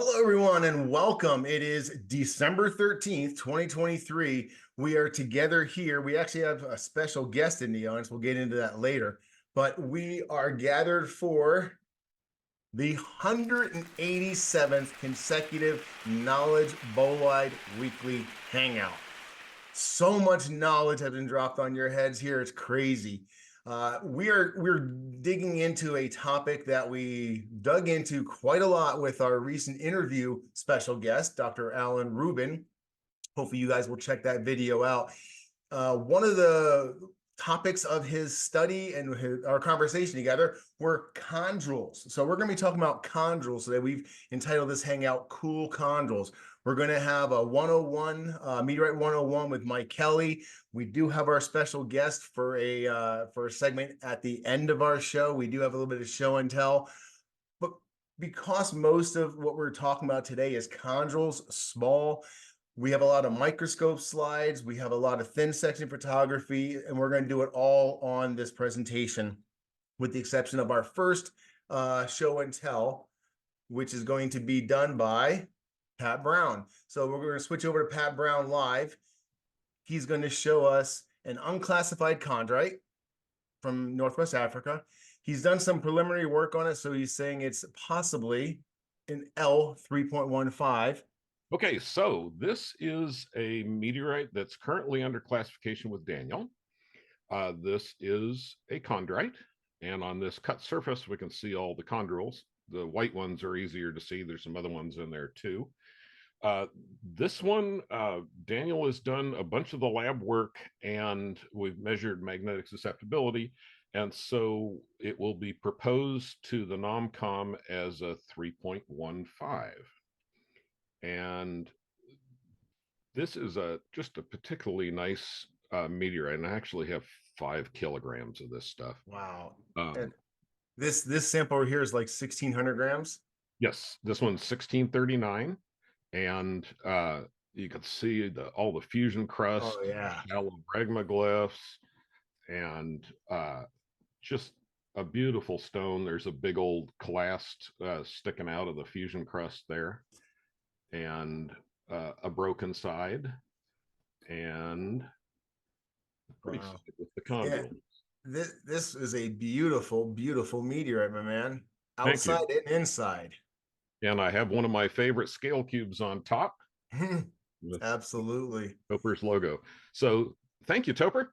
Hello, everyone, and welcome. It is December 13th, 2023. We are together here. We actually have a special guest in the audience. We'll get into that later. But we are gathered for the 187th consecutive Knowledge Bolide Weekly Hangout. So much knowledge has been dropped on your heads here. It's crazy. We're digging into a topic that we dug into quite a lot with our recent interview special guest, Dr. Rubin. Hopefully you guys will check that video out. One of the topics of his study and our conversation together were chondrules. So we're going to be talking about chondrules today. We've entitled this hangout Cool Chondrules. We're going to have a 101, Meteorite 101 with Mike Kelly. We do have our special guest for a segment at the end of our show. We do have a little bit of show and tell. But because most of what we're talking about today is chondrules, small, we have a lot of microscope slides. We have a lot of thin section photography, and we're going to do it all on this presentation, with the exception of our first show and tell, which is going to be done by Pat Brown. So we're going to switch over to Pat Brown live. He's going to show us an unclassified chondrite from Northwest Africa. He's done some preliminary work on it, so he's saying it's possibly an L3.15. Okay, so this is a meteorite that's currently under classification with Daniel. This is a chondrite, and on this cut surface, we can see all the chondrules. The white ones are easier to see. There's some other ones in there too. This one, Daniel has done a bunch of the lab work, and we've measured magnetic susceptibility, and so it will be proposed to the NOMCOM as a 3.15. And this is just a particularly nice meteorite, and I actually have 5 kilograms of this stuff. Wow. This sample over here is like 1,600 grams. Yes, this one's 1639, and you can see all the fusion crust, shallow bragmoglyphs, and just a beautiful stone. There's a big old clast sticking out of the fusion crust there, and a broken side, and pretty sick with the chondrule. Yeah, this is a beautiful, beautiful meteorite, my man. Outside and inside. And I have one of my favorite scale cubes on top. Absolutely. Topher's logo. So thank you, Topher.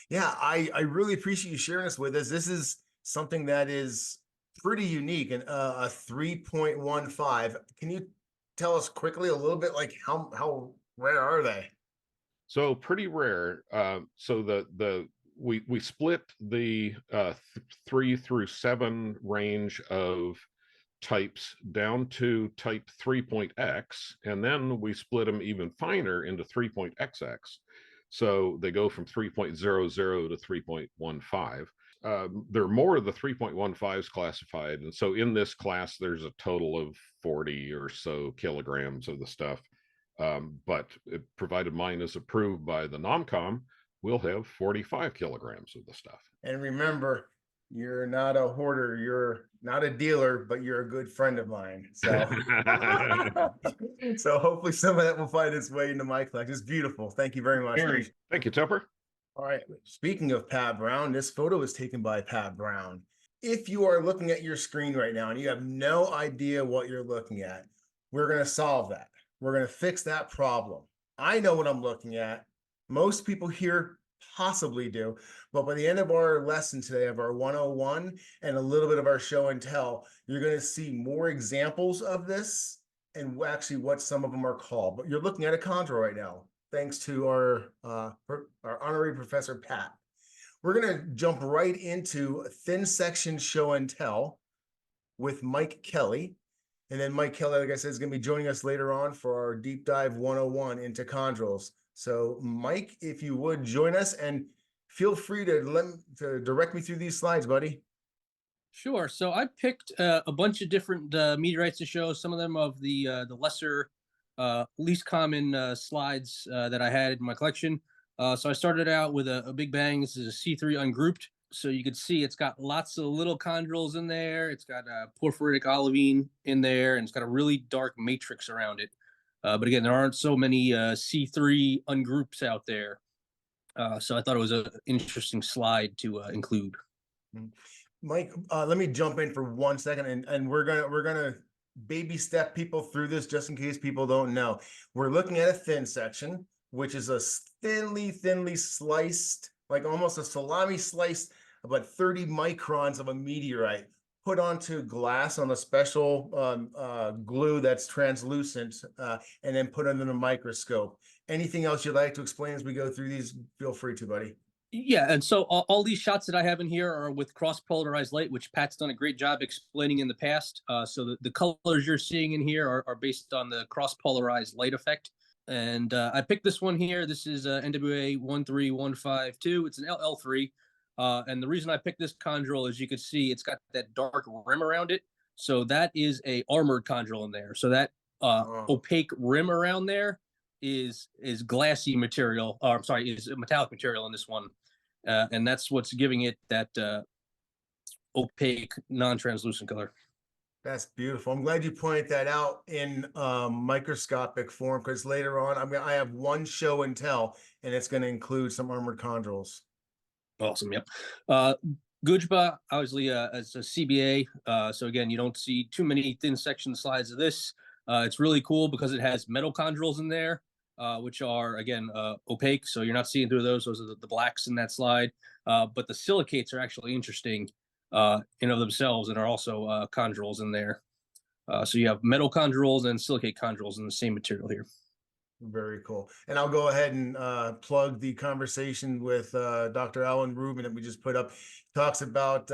Yeah, I really appreciate you sharing this with us. This is something that is pretty unique, and a 3.15. Can you tell us quickly a little bit, like how rare are they? So pretty rare. So we split the 3 through 7 range of types down to type 3.x, and then we split them even finer into 3.xx. So they go from 3.00 to 3.15. There are more of the 3.15s classified, and so in this class there's a total of 40 or so kilograms of the stuff, but provided mine is approved by the NOMCOM, we'll have 45 kilograms of the stuff. And remember, you're not a hoarder, you're not a dealer, but you're a good friend of mine. So so hopefully some of that will find its way into my collection. It's beautiful. Thank you very much. Thank you, Topher. All right. Speaking of Pat Brown, this photo is taken by Pat Brown. If you are looking at your screen right now and you have no idea what you're looking at, we're going to solve that. We're going to fix that problem. I know what I'm looking at. Most people here possibly do, but by the end of our lesson today of our 101 and a little bit of our show and tell, you're going to see more examples of this and actually what some of them are called. But you're looking at a chondrule right now, thanks to our honorary professor, Pat. We're going to jump right into thin section show and tell with Mike Kelly. And then Mike Kelly, like I said, is going to be joining us later on for our deep dive 101 into chondrules. So Mike, if you would join us, and feel free to direct me through these slides, buddy. Sure. So I picked a bunch of different meteorites to show, some of them of the lesser, least common slides that I had in my collection. So I started out with a big bang. This is a C3 ungrouped. So you can see it's got lots of little chondrules in there. It's got porphyritic olivine in there, and it's got a really dark matrix around it. But again, there aren't so many C3 ungroups out there. So I thought it was an interesting slide to include. Mike, let me jump in for 1 second, and we're gonna baby step people through this just in case people don't know. We're looking at a thin section, which is a thinly sliced, like almost a salami slice, about 30 microns of a meteorite put onto glass on a special glue that's translucent, and then put under the microscope. Anything else you'd like to explain as we go through these? Feel free to, buddy. Yeah, and so all these shots that I have in here are with cross-polarized light, which Pat's done a great job explaining in the past. So the colors you're seeing in here are based on the cross-polarized light effect. And I picked this one here. This is NWA 13152. It's an L3. And the reason I picked this chondrule is you can see it's got that dark rim around it. So that is a armored chondrule in there. So that opaque rim around there is glassy material, or I'm sorry, is metallic material in this one. And that's what's giving it that opaque, non-translucent color. That's beautiful. I'm glad you pointed that out in microscopic form, because later on I have one show and tell, and it's going to include some armored chondrules. Awesome. Yep. Gujba, obviously, as a CBA. So again, you don't see too many thin section slides of this. It's really cool because it has metal chondrules in there, which are, again, opaque. So you're not seeing through those. Those are the blacks in that slide. But the silicates are actually interesting in of themselves, and are also chondrules in there. So you have metal chondrules and silicate chondrules in the same material here. Very cool. And I'll go ahead and plug the conversation with Dr. Alan Rubin that we just put up. Talks about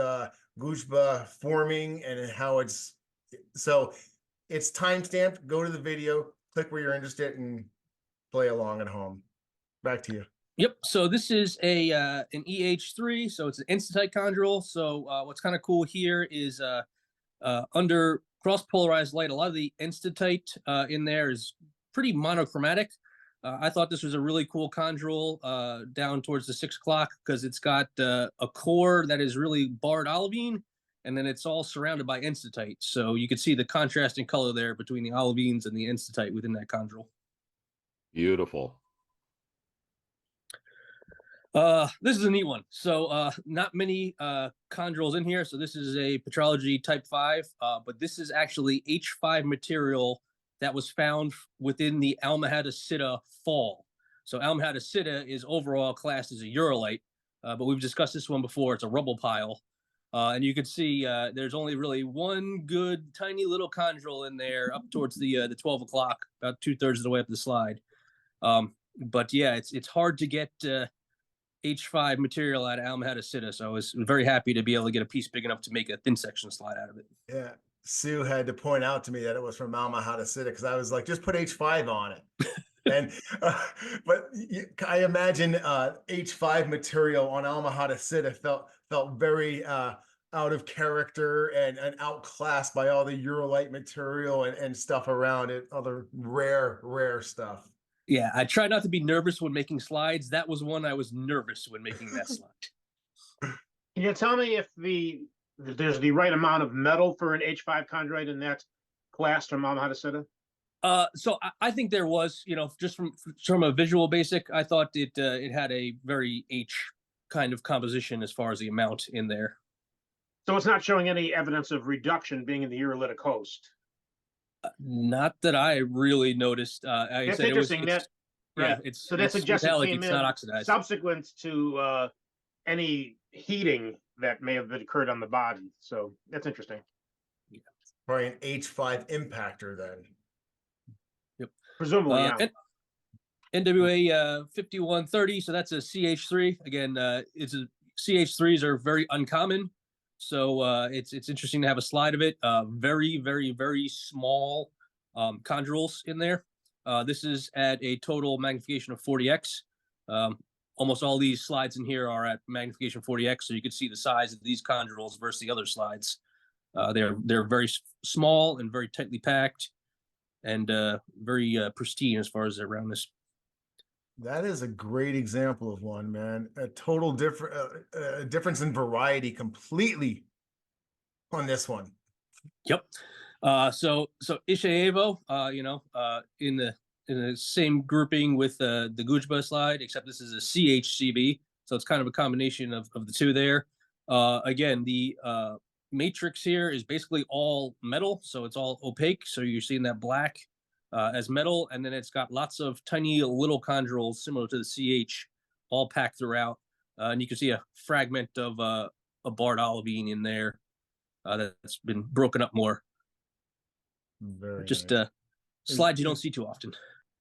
Gujba forming and how it's timestamped. Go to the video, click where you're interested, and play along at home. Back to you. Yep. So this is an EH3. So it's an instantite chondrule. So what's kind of cool here is under cross-polarized light, a lot of the instantite in there is pretty monochromatic. I thought this was a really cool chondrule down towards the 6 o'clock, because it's got a core that is really barred olivine, and then it's all surrounded by instantite. So you can see the contrasting color there between the olivines and the instantite within that chondrule. Beautiful. This is a neat one. So not many chondrules in here. So this is a petrology type 5, but this is actually H5 material that was found within the Almahata fall. So Almahata is overall classed as a urolite, but we've discussed this one before. It's a rubble pile. And you can see there's only really one good tiny little chondrule in there up towards the 12 o'clock, about 2/3 of the way up the slide. But yeah, it's hard to get H5 material out of Almahata, so I was very happy to be able to get a piece big enough to make a thin section slide out of it. Yeah. Sue had to point out to me that it was from Almahata, because I was like, just put H5 on it. And but I imagine H5 material on Almahata felt very out of character and outclassed by all the urolite material and stuff around it, other rare stuff. Yeah, I try not to be nervous when making slides. That was one I was nervous when making that slide. Can you tell me if there's the right amount of metal for an H5 chondrite in that class from Almahata? So I think there was, just from a visual basic, I thought it had a very H kind of composition as far as the amount in there. So it's not showing any evidence of reduction being in the urolitic host. Not that I really noticed. That's interesting. So that suggests it came it's not oxidized. Subsequent to any heating that may have occurred on the body. So that's interesting. Yeah. Probably an H5 impactor then. Yep. Presumably, yeah. NWA 5130. So that's a CH3. Again, CH3s are very uncommon. So it's interesting to have a slide of it. Very, very, very small chondrules in there. This is at a total magnification of 40x. Almost all these slides in here are at magnification 40x, so you can see the size of these chondrules versus the other slides. They're very small and very tightly packed, and very pristine as far as their roundness. That is a great example of one, man. A total difference in variety completely on this one. Yep. So Ishaevo, in the same grouping with the Gujba slide, except this is a CHCB. So it's kind of a combination of the two there. Again, the matrix here is basically all metal, so it's all opaque. So you're seeing that black as metal, and then it's got lots of tiny little chondrules similar to the CH, all packed throughout. And you can see a fragment of a barred olivine in there that's been broken up more. Very Just nice. slides you don't see too often.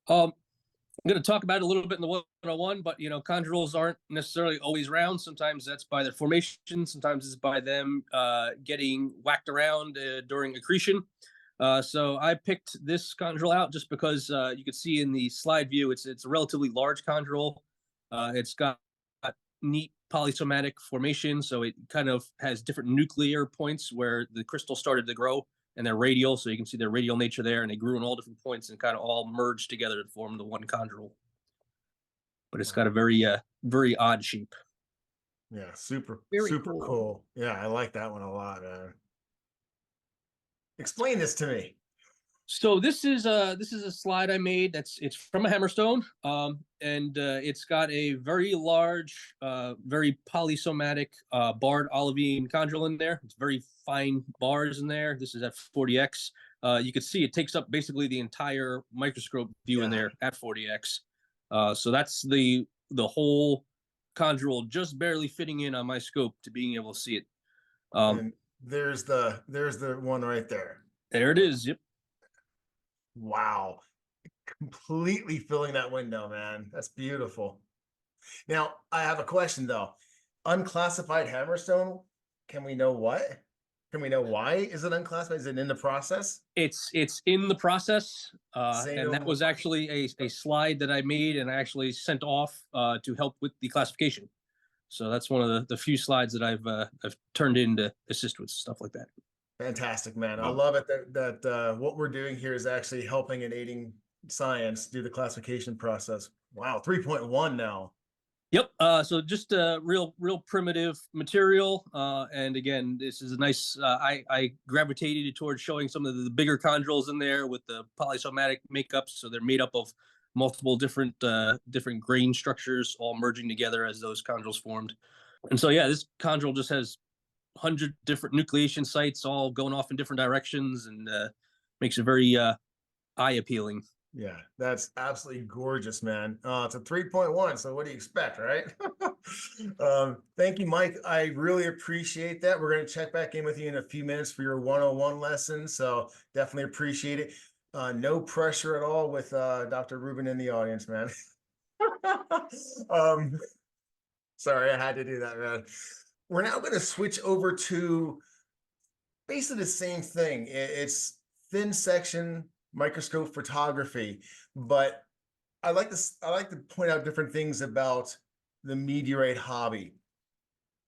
I'm going to talk about it a little bit in the 101, but chondrules aren't necessarily always round. Sometimes that's by their formation. Sometimes it's by them getting whacked around during accretion. So I picked this chondrule out just because you could see in the slide view, it's a relatively large chondrule. It's got neat polysomatic formation, so it kind of has different nuclear points where the crystal started to grow, and they're radial, so you can see their radial nature there, and they grew in all different points and kind of all merged together to form the one chondrule. But it's got a very odd shape. Yeah, super Very cool. Yeah, I like that one a lot, man. Explain this to me. So this is a slide I made. It's from a hammerstone, and it's got a very large, very polysomatic barred olivine chondrule in there. It's very fine bars in there. This is at 40x. You can see it takes up basically the entire microscope view in there at 40x. So that's the whole chondrule just barely fitting in on my scope to being able to see it. And there's the one right there. There it is. Yep. Wow. Completely filling that window, man. That's beautiful. Now, I have a question though. Unclassified hammerstone, can we know what? Can we know why is it unclassified? Is it in the process? It's in the process, Say and no that more. was actually a slide that I made and I actually sent off to help with the classification. So that's one of the few slides that I've turned in to assist with stuff like that. Fantastic, man. I love it that what we're doing here is actually helping and aiding science do the classification process. Wow, 3.1 now. Yep. So just a real primitive material. And again, this is a nice, I gravitated towards showing some of the bigger chondrules in there with the polysomatic makeups. So they're made up of multiple different grain structures all merging together as those chondrules formed. And so, yeah, this chondrule just has 100 different nucleation sites all going off in different directions, and makes it very eye appealing. Yeah, that's absolutely gorgeous, man. It's a 3.1, so what do you expect, right? Thank you, Mike. I really appreciate that. We're going to check back in with you in a few minutes for your 101 lesson, so definitely appreciate it. No pressure at all with Dr. Rubin in the audience, man. Sorry, I had to do that, man. We're now going to switch over to basically the same thing. It's thin section microscope photography, but I like to point out different things about the meteorite hobby.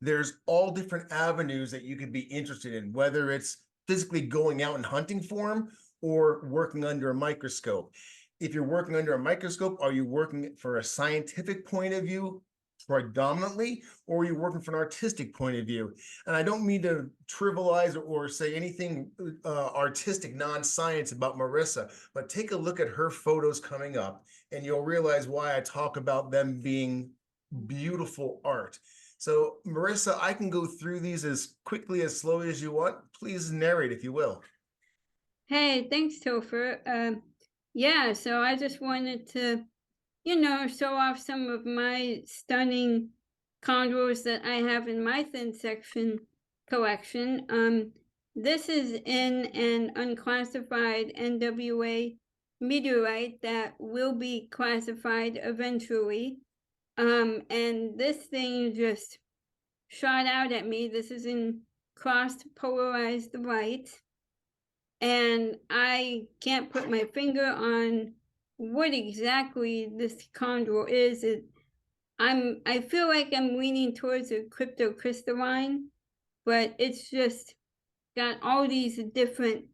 There's all different avenues that you could be interested in, whether it's physically going out and hunting for them or working under a microscope. If you're working under a microscope, are you working for a scientific point of view predominantly, or are you working from an artistic point of view? And I don't mean to trivialize or say anything artistic, non-science about Marissa, but take a look at her photos coming up and you'll realize why I talk about them being beautiful art. So Marissa, I can go through these as quickly, as slowly as you want. Please narrate, if you will. Hey, thanks, Topher. Yeah, so I just wanted to, show off some of my stunning chondrules that I have in my thin section collection. This is in an unclassified NWA meteorite that will be classified eventually. And this thing just shot out at me. This is in crossed polarized light. And I can't put my finger on what exactly this chondrule is. I feel like I'm leaning towards a cryptocrystalline, but it's just got all these different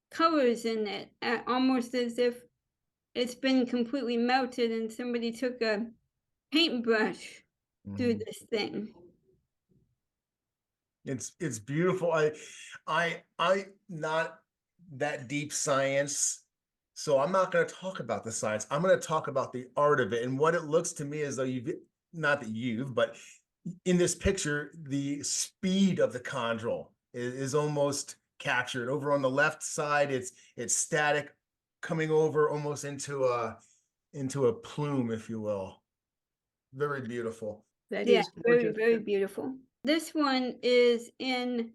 colors in it, almost as if it's been completely melted and somebody took a paintbrush through Mhm. this thing. It's beautiful. I not that deep science, so I'm not going to talk about the science. I'm going to talk about the art of it and what it looks to me as though not that but in this picture, the speed of the chondrule is almost captured. Over on the left side, it's static, coming over almost into a plume, if you will. Very beautiful. That Yeah, is very, gorgeous. very beautiful. This one is in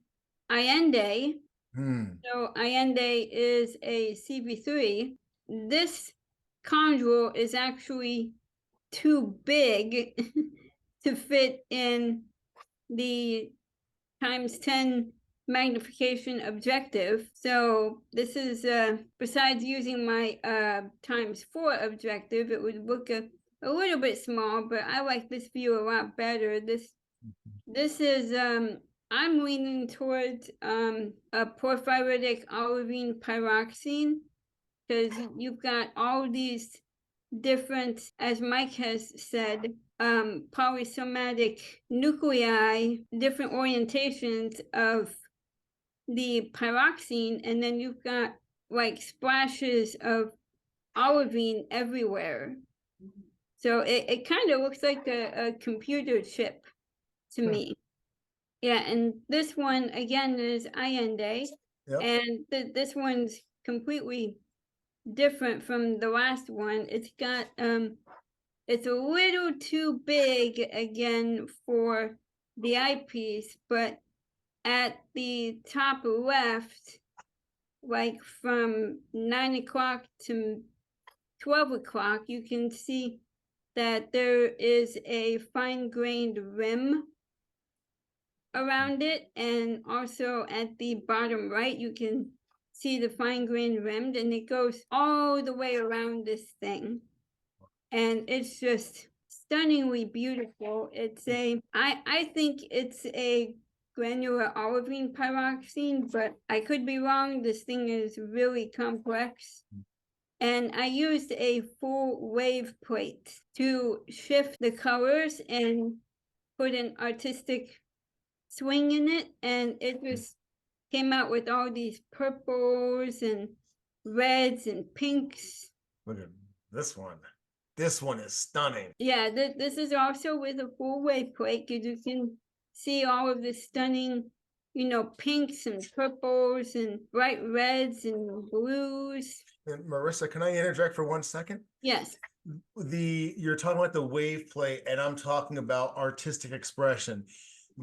Allende. Hmm. So Allende is a CB3. This chondrule is actually too big to fit in the ×10 magnification objective. So this is, besides using my ×4 objective, it would look a little bit small, but I like this view a lot better. This is, I'm leaning towards a porphyritic olivine pyroxene, because you've got all these different, as Mike has said, polysomatic nuclei, different orientations of the pyroxene, and then you've got like splashes of olivine everywhere. So it kind of looks like a computer chip to me. Yeah, and this one again is Allende, Yep. and this one's completely different from the last one. It's got it's a little too big again for the eyepiece, but at the top left, like from 9 o'clock to 12 o'clock, you can see that there is a fine-grained rim around it, and also at the bottom right, you can see the fine-grained rim, and it goes all the way around this thing. And it's just stunningly beautiful. It's I think it's a granular olivine pyroxene, but I could be wrong. This thing is really complex. And I used a full wave plate to shift the colors and put an artistic swing in it. And it just came out with all these purples and reds and pinks. Look at this one. This one is stunning. Yeah, this is also with a full wave plate, because you can see all of the stunning, pinks and purples and bright reds and blues. And Marissa, can I interject for 1 second? Yes. You're talking about the wave plate, and I'm talking about artistic expression.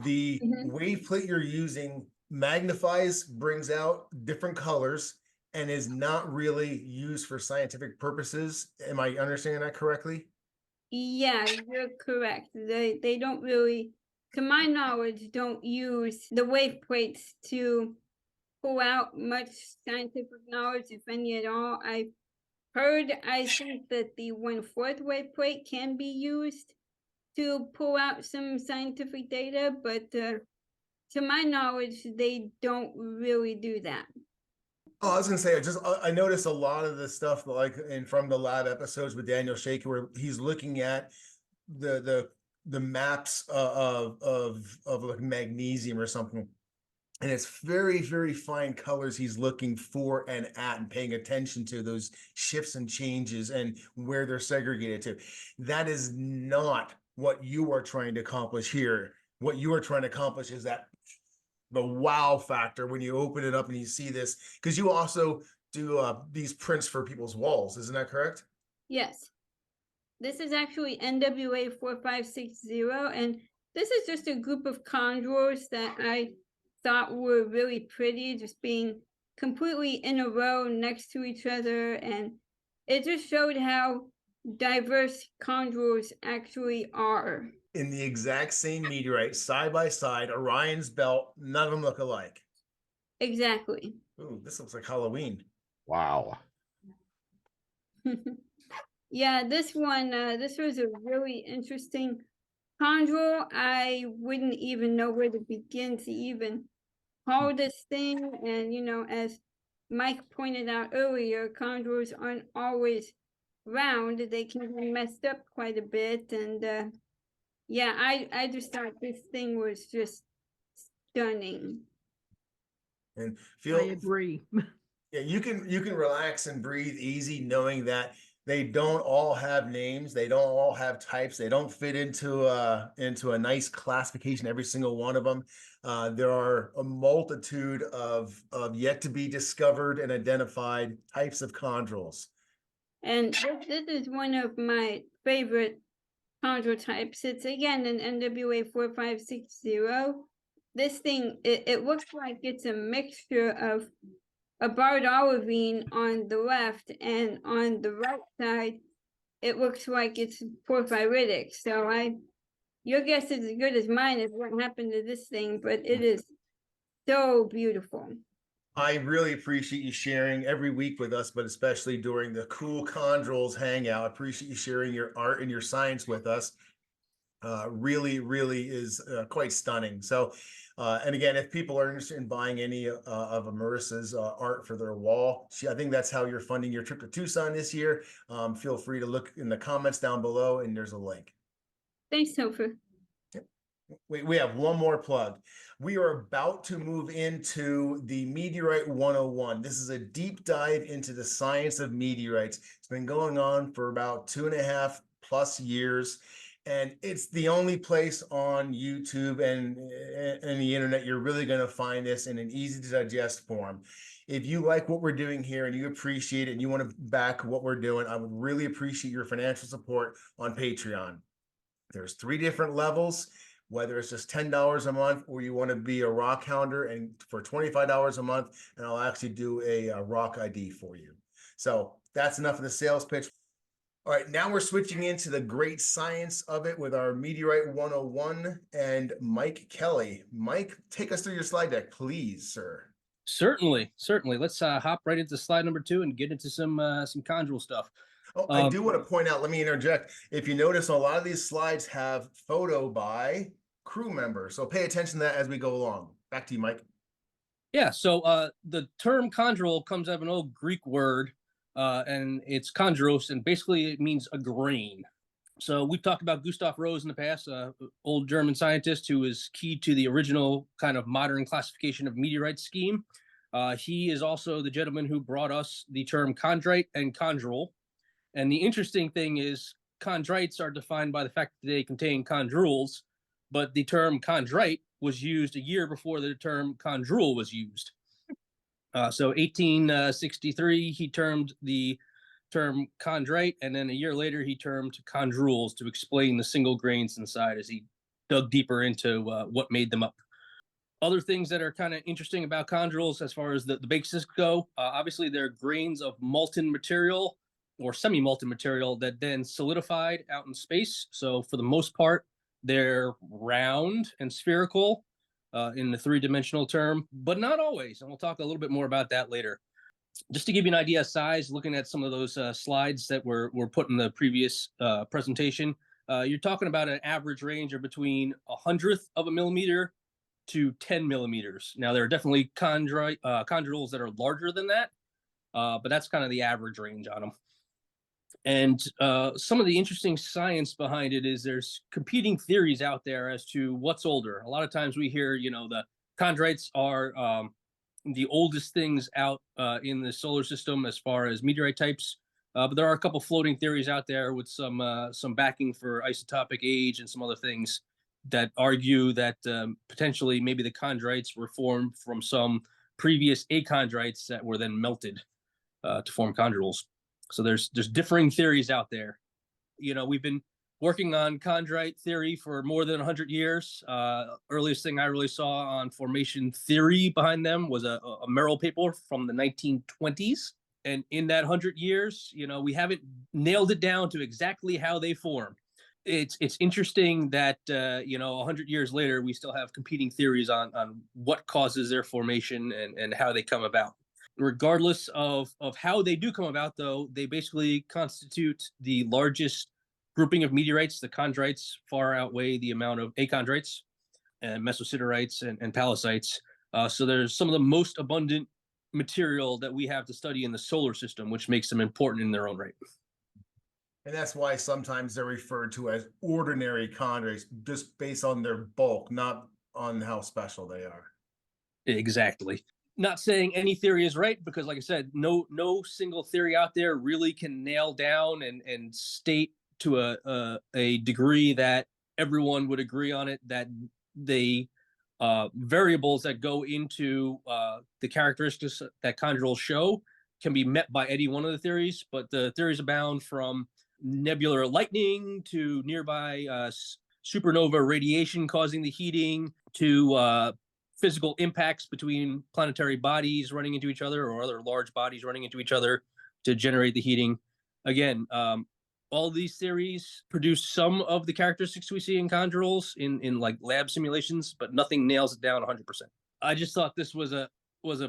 The wave plate you're using magnifies, brings out different colors, and is not really used for scientific purposes. Am I understanding that correctly? Yeah, you're correct. They don't really, to my knowledge, don't use the wave plates to pull out much scientific knowledge, if any at all. I think that the 1/4 wave plate can be used to pull out some scientific data, but to my knowledge, they don't really do that. Oh, I was gonna say, I noticed a lot of the stuff like from the lab episodes with Daniel Shaker, where he's looking at the maps of like magnesium or something, and it's very, very fine colors he's looking for and at, and paying attention to those shifts and changes and where they're segregated to. That is not what you are trying to accomplish here. What you are trying to accomplish is that the wow factor when you open it up and you see this, because you also do these prints for people's walls, isn't that correct? Yes. This is actually NWA 4560, and this is just a group of chondrules that I thought were really pretty, just being completely in a row next to each other, and it just showed how diverse chondrules actually are. In the exact same meteorite, side by side, Orion's belt, none of them look alike. Exactly. Ooh, this looks like Halloween. Wow. Yeah, this one, this was a really interesting chondrule. I wouldn't even know where to begin to even call this thing. And, as Mike pointed out earlier, chondrules aren't always round, they can be messed up quite a bit. And yeah, I just thought this thing was just stunning. And I feel agree. yeah, you can relax and breathe easy knowing that they don't all have names, they don't all have types, they don't fit into a nice classification, every single one of them. There are a multitude of yet to be discovered and identified types of chondrules. And this is one of my favorite chondrule types. It's again an NWA 4560. This thing, it looks like it's a mixture of a barred olivine on the left, and on the right side, it looks like it's porphyritic. So your guess is as good as mine as what happened to this thing, but it is so beautiful. I really appreciate you sharing every week with us, but especially during the Cool Chondrules Hangout. I appreciate you sharing your art and your science with us. Really is quite stunning. So, and again, if people are interested in buying any of Marissa's art for their wall, I think that's how you're funding your trip to Tucson this year. Feel free to look in the comments down below, and there's a link. Thanks, Topher. We have one more plug. We are about to move into the Meteorite 101. This is a deep dive into the science of meteorites. It's been going on for about 2.5+ years. And it's the only place on YouTube and the internet you're really going to find this in an easy to digest form. If you like what we're doing here and you appreciate it and you want to back what we're doing, I would really appreciate your financial support on Patreon. There's 3 different levels, whether it's just $10 a month or you want to be a rock hounder, and for $25 a month, and I'll actually do a rock ID for you. So that's enough of the sales pitch. All right, now we're switching into the great science of it with our Meteorite 101 and Mike Kelly. Mike, take us through your slide deck, please, sir. Certainly. Let's hop right into slide number 2 and get into some chondrule stuff. Oh, I do want to point out, let me interject. If you notice, a lot of these slides have photo by crew members. So pay attention to that as we go along. Back to you, Mike. Yeah, so the term chondrule comes out of an old Greek word, and it's chondros, and basically it means a grain. So we've talked about Gustav Rose in the past, old German scientist who was key to the original kind of modern classification of meteorite scheme. He is also the gentleman who brought us the term chondrite and chondrule. And the interesting thing is chondrites are defined by the fact that they contain chondrules, but the term chondrite was used a year before the term chondrule was used. So 1863, he termed the term chondrite, and then a year later he termed chondrules to explain the single grains inside as he dug deeper into what made them up. Other things that are kind of interesting about chondrules as far as the basics go, obviously they're grains of molten material or semi-molten material that then solidified out in space. So for the most part, they're round and spherical in the 3-dimensional term, but not always. And we'll talk a little bit more about that later. Just to give you an idea of size, looking at some of those slides that were put in the previous presentation, you're talking about an average range of between 1/100th of a millimeter to 10 millimeters. Now, there are definitely chondrules that are larger than that, but that's kind of the average range on them. And some of the interesting science behind it is there's competing theories out there as to what's older. A lot of times we hear, the chondrites are the oldest things out in the solar system as far as meteorite types. But there are a couple floating theories out there with some backing for isotopic age and some other things that argue that potentially maybe the chondrites were formed from some previous achondrites that were then melted to form chondrules. So there's differing theories out there. We've been working on chondrite theory for more than 100 years. Earliest thing I really saw on formation theory behind them was a Merrill paper from the 1920s. And in that 100 years, we haven't nailed it down to exactly how they form. It's interesting that 100 years later we still have competing theories on what causes their formation and how they come about. Regardless of how they do come about, though, they basically constitute the largest grouping of meteorites. The chondrites far outweigh the amount of achondrites and mesositerites and pallasites. So there's some of the most abundant material that we have to study in the solar system, which makes them important in their own right. And that's why sometimes they're referred to as ordinary chondrites, just based on their bulk, not on how special they are. Exactly. Not saying any theory is right, because like I said, no single theory out there really can nail down and state to a degree that everyone would agree on it, that the variables that go into the characteristics that chondrules show can be met by any one of the theories. But the theories abound, from nebular lightning to nearby supernova radiation causing the heating, to physical impacts between planetary bodies running into each other, or other large bodies running into each other to generate the heating. Again, all these theories produce some of the characteristics we see in chondrules in like lab simulations, but nothing nails it down 100%. I just thought this was a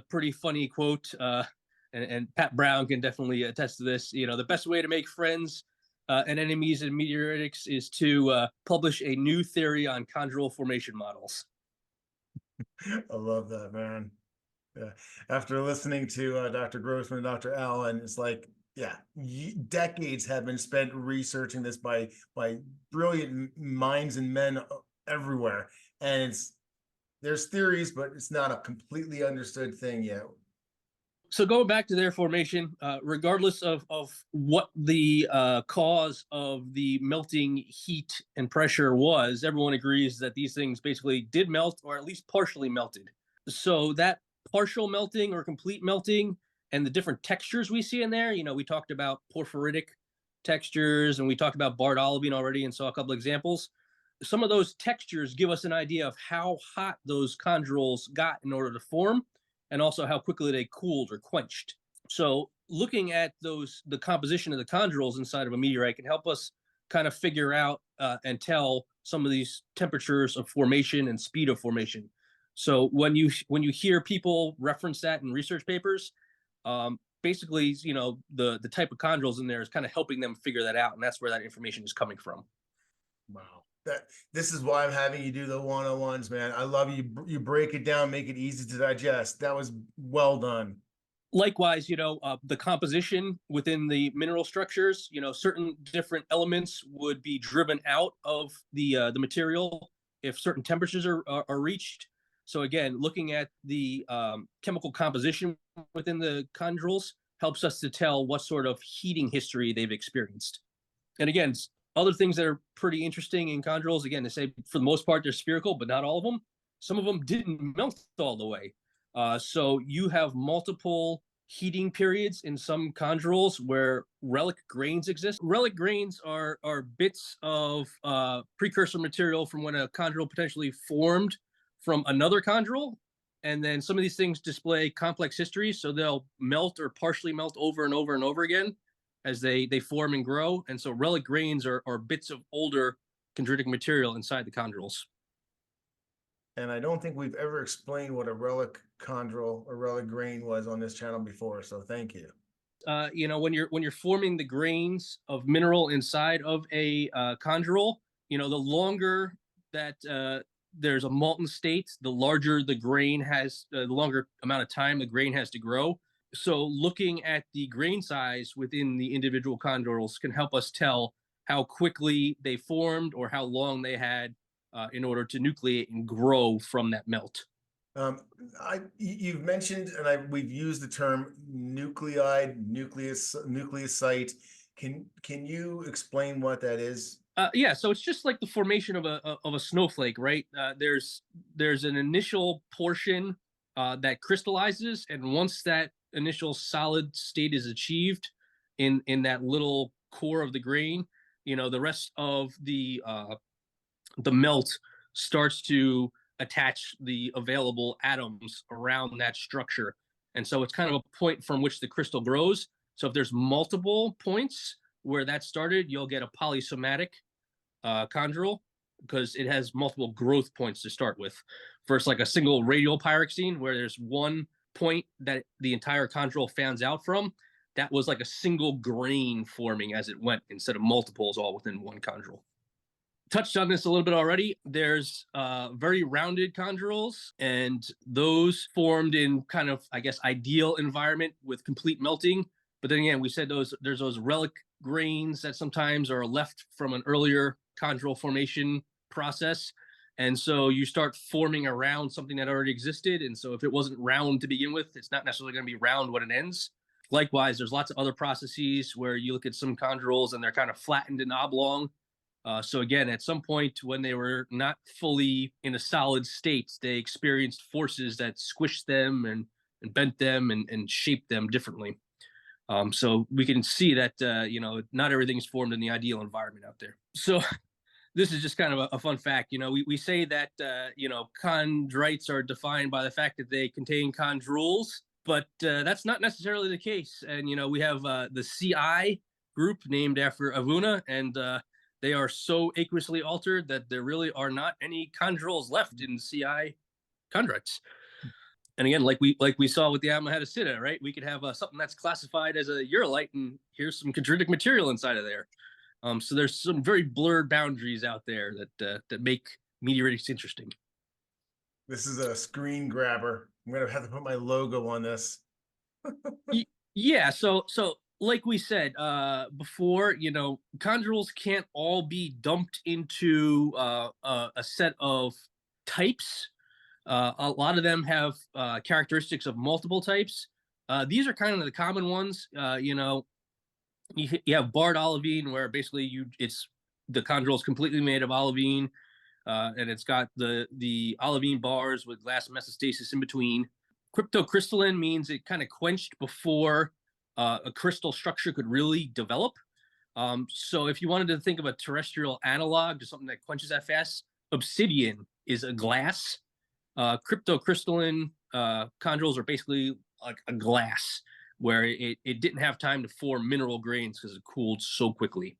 pretty funny quote, and Pat Brown can definitely attest to this. You know, the best way to make friends and enemies in meteoritics is to publish a new theory on chondrule formation models. I love that, man. Yeah. After listening to Dr. Grossman and Dr. Allen, it's like, yeah, decades have been spent researching this by brilliant minds and men everywhere. And there's theories, but it's not a completely understood thing yet. So going back to their formation, regardless of what the cause of the melting heat and pressure was, everyone agrees that these things basically did melt, or at least partially melted. So that partial melting or complete melting and the different textures we see in there, you know, we talked about porphyritic textures and we talked about barred olivine already and saw a couple examples. Some of those textures give us an idea of how hot those chondrules got in order to form, and also how quickly they cooled or quenched. So looking at the composition of the chondrules inside of a meteorite can help us kind of figure out and tell some of these temperatures of formation and speed of formation. So when you hear people reference that in research papers, basically, you know, the type of chondrules in there is kind of helping them figure that out, and that's where that information is coming from. Wow. This is why I'm having you do the 101s, man. I love you break it down, make it easy to digest. That was well done. Likewise, you know, the composition within the mineral structures, you know, certain different elements would be driven out of the material if certain temperatures are reached. So again, looking at the chemical composition within the chondrules helps us to tell what sort of heating history they've experienced. And again, other things that are pretty interesting in chondrules, again, they say for the most part they're spherical, but not all of them. Some of them didn't melt all the way. So you have multiple heating periods in some chondrules where relic grains exist. Relic grains are bits of precursor material from when a chondrule potentially formed from another chondrule. And then some of these things display complex histories, so they'll melt or partially melt over and over and over again as they form and grow. And so relic grains are bits of older chondritic material inside the chondrules. And I don't think we've ever explained what a relic chondrule or relic grain was on this channel before, so thank you. You know, when you're forming the grains of mineral inside of a chondrule, you know, the longer that there's a molten state, the larger the grain has, the longer amount of time the grain has to grow. So looking at the grain size within the individual chondrules can help us tell how quickly they formed or how long they had in order to nucleate and grow from that melt. You've mentioned, and we've used the term nuclide, nucleosite. Can you explain what that is? Yeah, so it's just like the formation of a snowflake, right? There's an initial portion that crystallizes, and once that initial solid state is achieved in that little core of the grain, you know, the rest of the melt starts to attach the available atoms around that structure. And so it's kind of a point from which the crystal grows. So if there's multiple points where that started, you'll get a polysomatic chondrule, because it has multiple growth points to start with. First, like a single radial pyroxene, where there's one point that the entire chondrule fans out from, that was like a single grain forming as it went, instead of multiples all within one chondrule. Touched on this a little bit already. There's very rounded chondrules, and those formed in kind of, I guess, ideal environment with complete melting. But then again, we said there's those relic grains that sometimes are left from an earlier chondrule formation process. And so you start forming around something that already existed. And so if it wasn't round to begin with, it's not necessarily going to be round when it ends. Likewise, there's lots of other processes where you look at some chondrules and they're kind of flattened and oblong. So again, at some point when they were not fully in a solid state, they experienced forces that squished them and bent them and shaped them differently. So we can see that, not everything is formed in the ideal environment out there. So this is just kind of a fun fact. We say that, chondrites are defined by the fact that they contain chondrules, but that's not necessarily the case. And, we have the CI group named after Avuna, and they are so aqueously altered that there really are not any chondrules left in CI chondrites. And again, like we saw with the Amahetacitta, right? We could have something that's classified as a urolite, and here's some chondritic material inside of there. So there's some very blurred boundaries out there that make meteoritics interesting. This is a screen grabber. I'm gonna have to put my logo on this. Yeah. So like we said before, chondrules can't all be dumped into a set of types. A lot of them have characteristics of multiple types. These are kind of the common ones. You have barred olivine, where basically it's the chondrule is completely made of olivine, and it's got the olivine bars with glass mesostasis in between. Cryptocrystalline means it kind of quenched before a crystal structure could really develop. So if you wanted to think of a terrestrial analog to something that quenches that fast, obsidian is a glass. Cryptocrystalline chondrules are basically like a glass, where it didn't have time to form mineral grains because it cooled so quickly.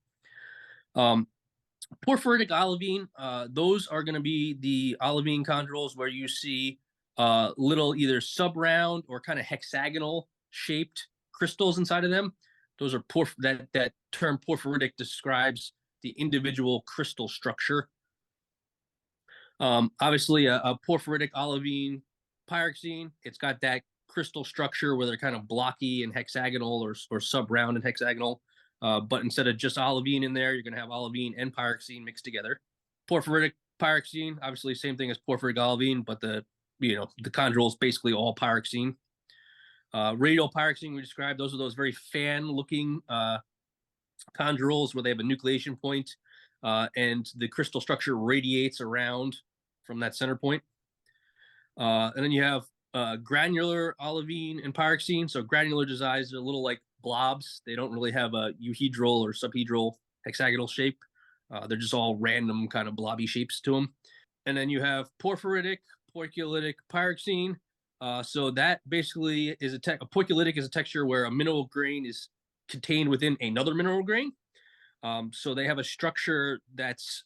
Porphyritic olivine, those are going to be the olivine chondrules where you see little either sub-round or kind of hexagonal shaped crystals inside of them. Those are that term porphyritic describes the individual crystal structure. Obviously, a porphyritic olivine pyroxene, it's got that crystal structure where they're kind of blocky and hexagonal or sub-round and hexagonal. But instead of just olivine in there, you're going to have olivine and pyroxene mixed together. Porphyritic pyroxene, obviously same thing as porphyritic olivine, but the chondrule is basically all pyroxene. Radial pyroxene we described, those are those very fan-looking chondrules where they have a nucleation point, and the crystal structure radiates around from that center point. And then you have granular olivine and pyroxene. So granular designs are a little like blobs. They don't really have a euhedral or subhedral hexagonal shape. They're just all random kind of blobby shapes to them. And then you have porphyritic, poikilolytic pyroxene. So that basically is a poikilolytic is a texture where a mineral grain is contained within another mineral grain. So they have a structure that's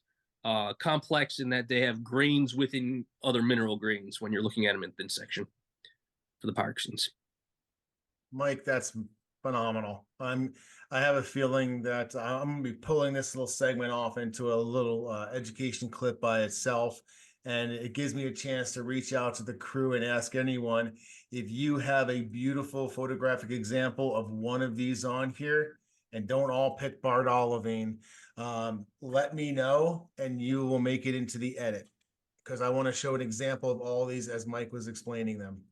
complex in that they have grains within other mineral grains when you're looking at them in thin section for the pyroxenes. Mike, that's phenomenal. I have a feeling that I'm gonna be pulling this little segment off into a little education clip by itself. And it gives me a chance to reach out to the crew and ask anyone if you have a beautiful photographic example of one of these on here, and don't all pick barred olivine. Let me know and you will make it into the edit, because I want to show an example of all these as Mike was explaining them.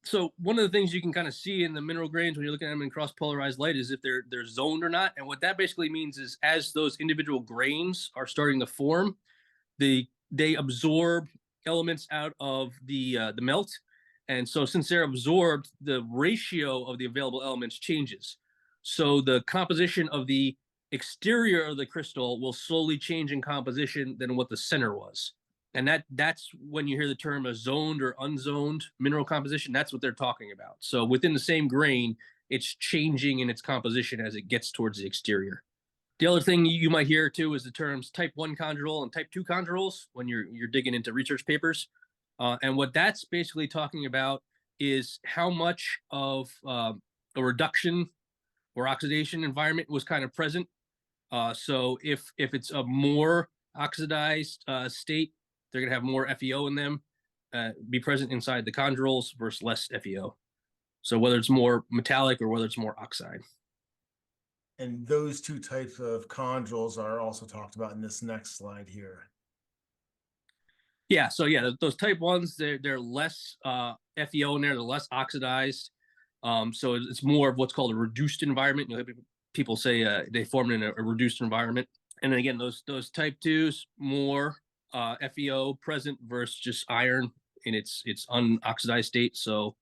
So one of the things you can kind of see in the mineral grains when you're looking at them in cross-polarized light is if they're zoned or not. And what that basically means is as those individual grains are starting to form, they absorb elements out of the melt. And so since they're absorbed, the ratio of the available elements changes. So the composition of the exterior of the crystal will slowly change in composition than what the center was. And that's when you hear the term a zoned or unzoned mineral composition, that's what they're talking about. So within the same grain, it's changing in its composition as it gets towards the exterior. The other thing you might hear too is the terms type 1 chondrule and type 2 chondrules when you're digging into research papers. And what that's basically talking about is how much of a reduction or oxidation environment was kind of present. So if it's a more oxidized state, they're going to have more FeO in them, be present inside the chondrules versus less FeO. So whether it's more metallic or whether it's more oxide. And those two types of chondrules are also talked about in this next slide here. Yeah, so yeah, those type ones, they're less FeO in there, they're less oxidized. So it's more of what's called a reduced environment. You know, people say they formed in a reduced environment. And then again, those type twos, more FeO present versus just iron in its unoxidized state. So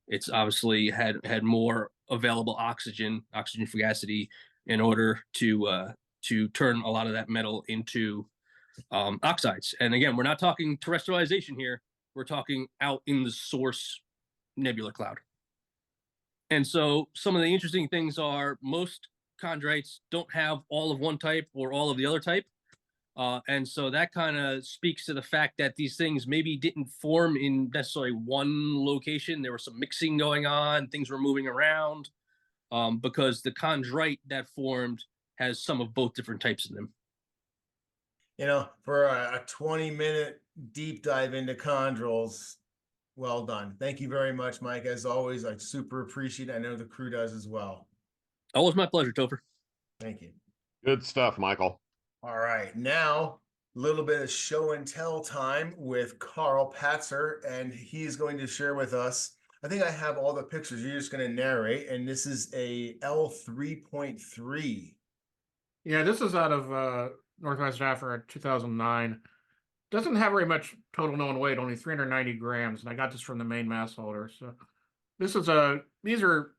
it's obviously had more available oxygen fugacity in order to turn a lot of that metal into oxides. And again, we're not talking terrestrialization here. We're talking out in the source nebula cloud. And so some of the interesting things are most chondrites don't have all of one type or all of the other type. And so that kind of speaks to the fact that these things maybe didn't form in necessarily one location. There was some mixing going on, things were moving around, because the chondrite that formed has some of both different types in them. You know, for a 20-minute deep dive into chondrules, well done. Thank you very much, Mike. As always, I super appreciate it. I know the crew does as well. Always my pleasure, Topher. Thank you. Good stuff, Michael. All right, now a little bit of show and tell time with Carl Patzer, and he's going to share with us. I think I have all the pictures. You're just going to narrate, and this is a L3.3. Yeah, this is out of Northwest Africa, 2009. Doesn't have very much total known weight, only 390 grams, and I got this from the main mass holder. So this is these are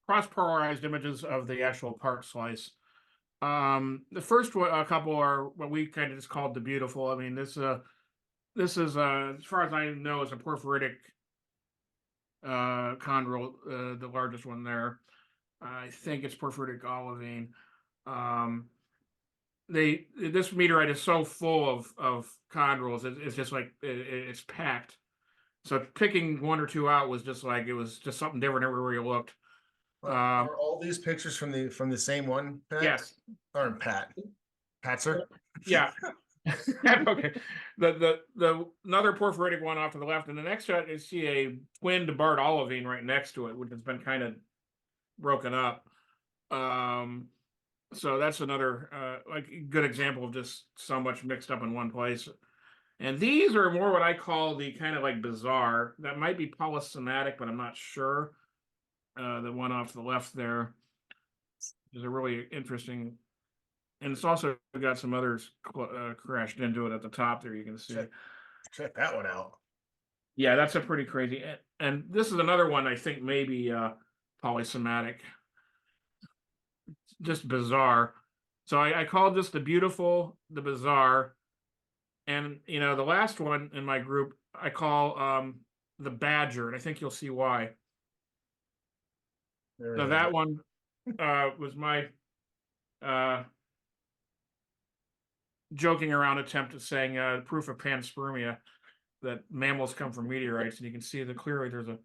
cross-polarized images of the actual part slice. The first couple are what we kind of just called the beautiful. I mean, this is as far as I know, is a porphyritic chondrule, the largest one there. I think it's porphyritic olivine. This meteorite is so full of chondrules, it's just like it's packed. So picking one or two out was just like, it was just something different everywhere you looked. Are all these pictures from the same one, Pat? Yes. Or Pat? Patzer? Yeah. Okay. The another porphyritic one off to the left, and the next shot you see a twinned Bart olivine right next to it, which has been kind of broken up. So that's another like good example of just so much mixed up in one place. And these are more what I call the kind of like bizarre. That might be polysomatic, but I'm not sure. The one off to the left there is a really interesting, and it's also got some others crashed into it at the top there. You can see. Check that one out. Yeah, that's a pretty crazy. And this is another one I think maybe polysomatic. Just bizarre. So I called this the beautiful, the bizarre, and you know the last one in my group I call the badger, and I think you'll see why. Now that one was my joking around attempt at saying proof of panspermia, that mammals come from meteorites, and you can see that clearly there's a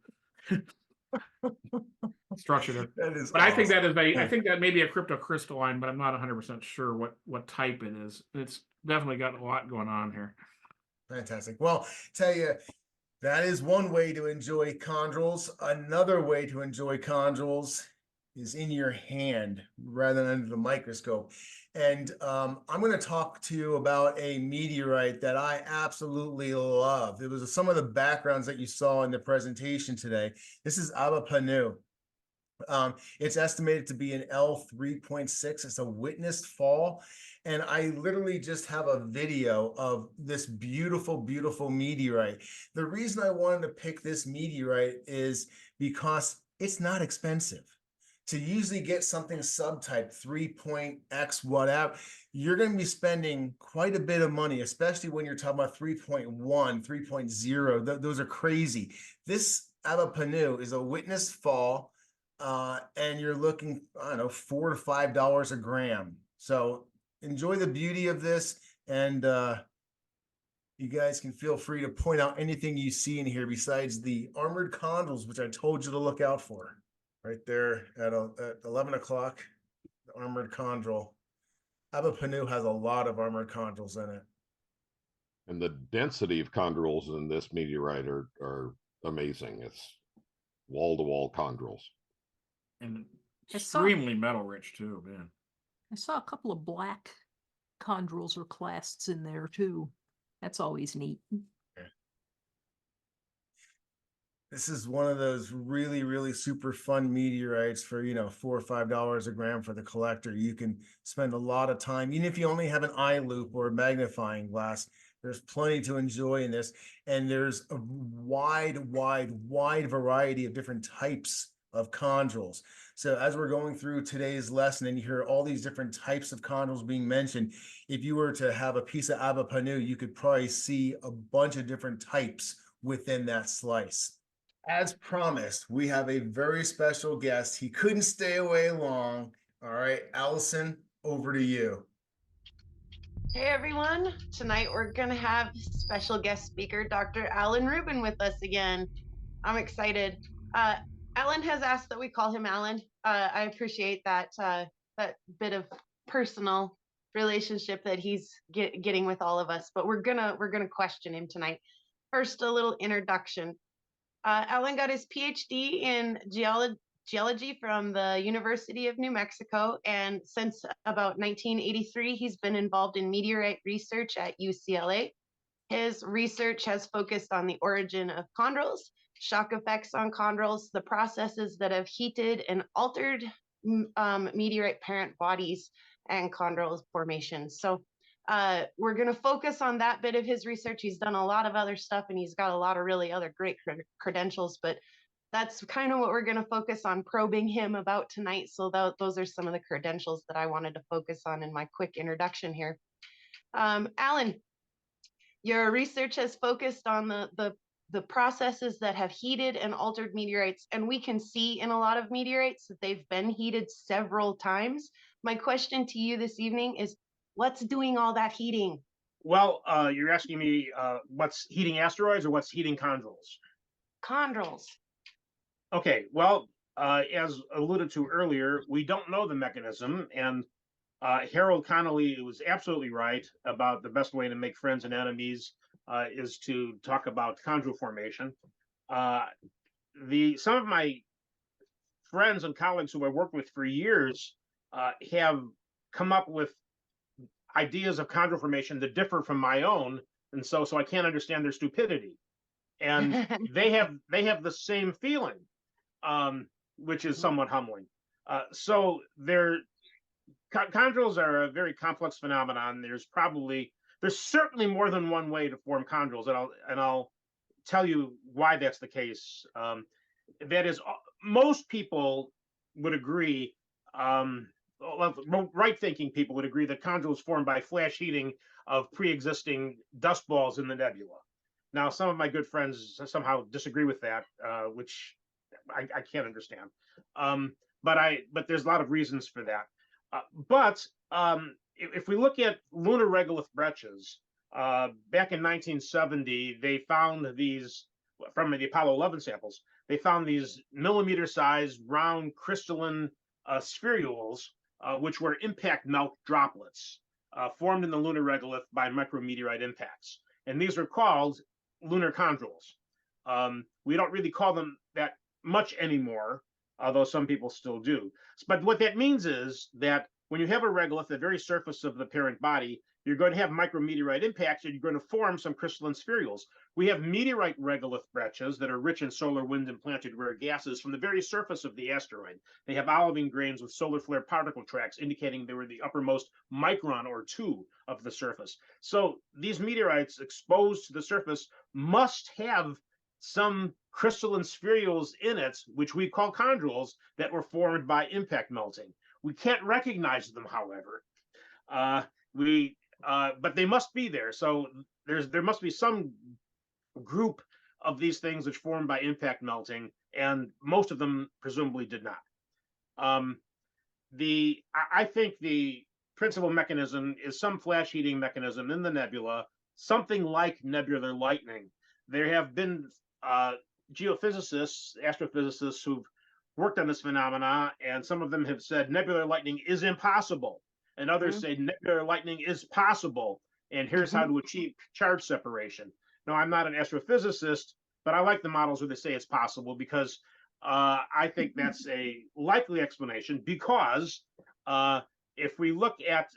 structure there. That is but awesome. I think that is I think that may be a cryptocrystalline, but I'm not 100% sure what type it is. It's definitely got a lot going on here. Fantastic. Well, tell you, that is one way to enjoy chondrules. Another way to enjoy chondrules is in your hand rather than under the microscope. And I'm going to talk to you about a meteorite that I absolutely love. It was some of the backgrounds that you saw in the presentation today. This is Panu. It's estimated to be an L3.6. It's a witnessed fall. And I literally just have a video of this beautiful, beautiful meteorite. The reason I wanted to pick this meteorite is because it's not expensive. To usually get something subtype 3.x whatever, you're going to be spending quite a bit of money, especially when you're talking about 3.1, 3.0. Those are crazy. This Panu is a witnessed fall, and you're looking, I don't know, $4 to $5 a gram. So enjoy the beauty of this, and you guys can feel free to point out anything you see in here besides the armored chondrules, which I told you to look out for. Right there at 11 o'clock, the armored chondrule. Panu has a lot of armored chondrules in it. And the density of chondrules in this meteorite are amazing. It's wall-to-wall chondrules. And extremely metal rich too, man. I saw a couple of black chondrules or clasts in there too. That's always neat. This is one of those really, really super fun meteorites for, $4 or $5 a gram for the collector. You can spend a lot of time, even if you only have an eye loop or a magnifying glass, there's plenty to enjoy in this. And there's a wide variety of different types of chondrules. So as we're going through today's lesson and you hear all these different types of chondrules being mentioned, if you were to have a piece of Abba Panu, you could probably see a bunch of different types within that slice. As promised, we have a very special guest. He couldn't stay away long. All right, Allison, over to you. Hey everyone, tonight we're going to have special guest speaker Dr. Alan Rubin with us again. I'm excited. Alan has asked that we call him Alan. I appreciate that that bit of personal relationship that he's getting with all of us, but we're gonna question him tonight. First, a little introduction. Alan got his PhD in geology from the University of New Mexico, and since about 1983, he's been involved in meteorite research at UCLA. His research has focused on the origin of chondrules, shock effects on chondrules, the processes that have heated and altered meteorite parent bodies, and chondrule formation. So we're going to focus on that bit of his research. He's done a lot of other stuff, and he's got a lot of really other great credentials, but that's kind of what we're going to focus on probing him about tonight. So those are some of the credentials that I wanted to focus on in my quick introduction here. Alan, your research has focused on the processes that have heated and altered meteorites, and we can see in a lot of meteorites that they've been heated several times. My question to you this evening is, what's doing all that heating? Well, you're asking me what's heating asteroids or what's heating chondrules? Chondrules. Okay, well, as alluded to earlier, we don't know the mechanism, and Harold Connolly was absolutely right about the best way to make friends and enemies is to talk about chondrule formation. Some of my friends and colleagues who I worked with for years have come up with ideas of chondrule formation that differ from my own, and so I can't understand their stupidity. And they have the same feeling, which is somewhat humbling. So chondrules are a very complex phenomenon. There's certainly more than one way to form chondrules, and I'll tell you why that's the case. That is, most people would agree, right-thinking people would agree that chondrules formed by flash heating of pre-existing dust balls in the nebula. Now, some of my good friends somehow disagree with that, which I can't understand. But there's a lot of reasons for that. But if we look at lunar regolith breccias, back in 1970, they found these, from the Apollo 11 samples, they found these millimeter-sized round crystalline spherules, which were impact melt droplets formed in the lunar regolith by micrometeorite impacts. And these are called lunar chondrules. We don't really call them that much anymore, although some people still do. But what that means is that when you have a regolith, the very surface of the parent body, you're going to have micrometeorite impacts, and you're going to form some crystalline spherules. We have meteorite regolith breccias that are rich in solar wind and planetary rare gases from the very surface of the asteroid. They have olivine grains with solar flare particle tracks, indicating they were the uppermost micron or two of the surface. So these meteorites exposed to the surface must have some crystalline spherules in it, which we call chondrules, that were formed by impact melting. We can't recognize them, however. But they must be there. So there must be some group of these things which formed by impact melting, and most of them presumably did not. I think the principal mechanism is some flash heating mechanism in the nebula, something like nebular lightning. There have been geophysicists, astrophysicists who've worked on this phenomena, and some of them have said nebular lightning is impossible, and others say nebular lightning is possible, and here's how to achieve charge separation. Now, I'm not an astrophysicist, but I like the models where they say it's possible, because I think that's a likely explanation, because if we look at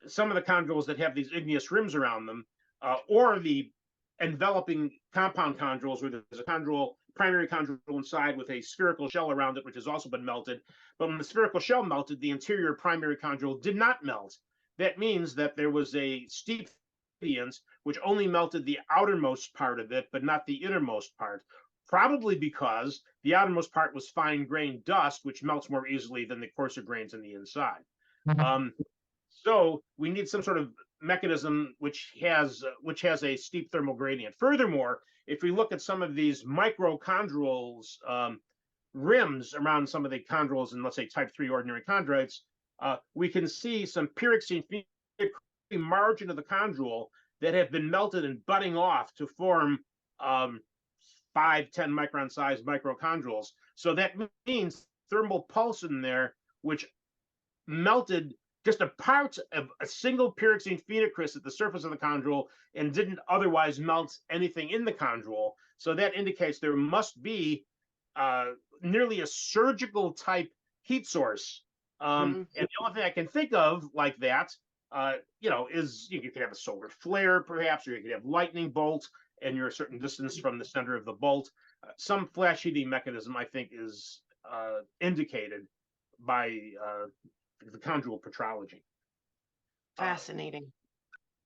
some of the chondrules that have these igneous rims around them, or the enveloping compound chondrules, where there's a chondrule, primary chondrule inside with a spherical shell around it, which has also been melted. But when the spherical shell melted, the interior primary chondrule did not melt. That means that there was a steep gradients which only melted the outermost part of it, but not the innermost part. Probably because the outermost part was fine grained dust, which melts more easily than the coarser grains in the inside. So we need some sort of mechanism which has a steep thermal gradient. Furthermore, if we look at some of these microchondrules rims around some of the chondrules in, let's say, type 3 ordinary chondrites, we can see some pyroxene margin of the chondrule that have been melted and budding off to form 5-10 micron sized microchondrules. So that means thermal pulse in there, which melted just a part of a single pyroxene phenocryst at the surface of the chondrule and didn't otherwise melt anything in the chondrule. So that indicates there must be nearly a surgical type heat source. And the only thing I can think of like that, is you could have a solar flare perhaps, or you could have lightning bolt and you're a certain distance from the center of the bolt. Some flash heating mechanism, I think, is indicated by the chondrule petrology. Fascinating.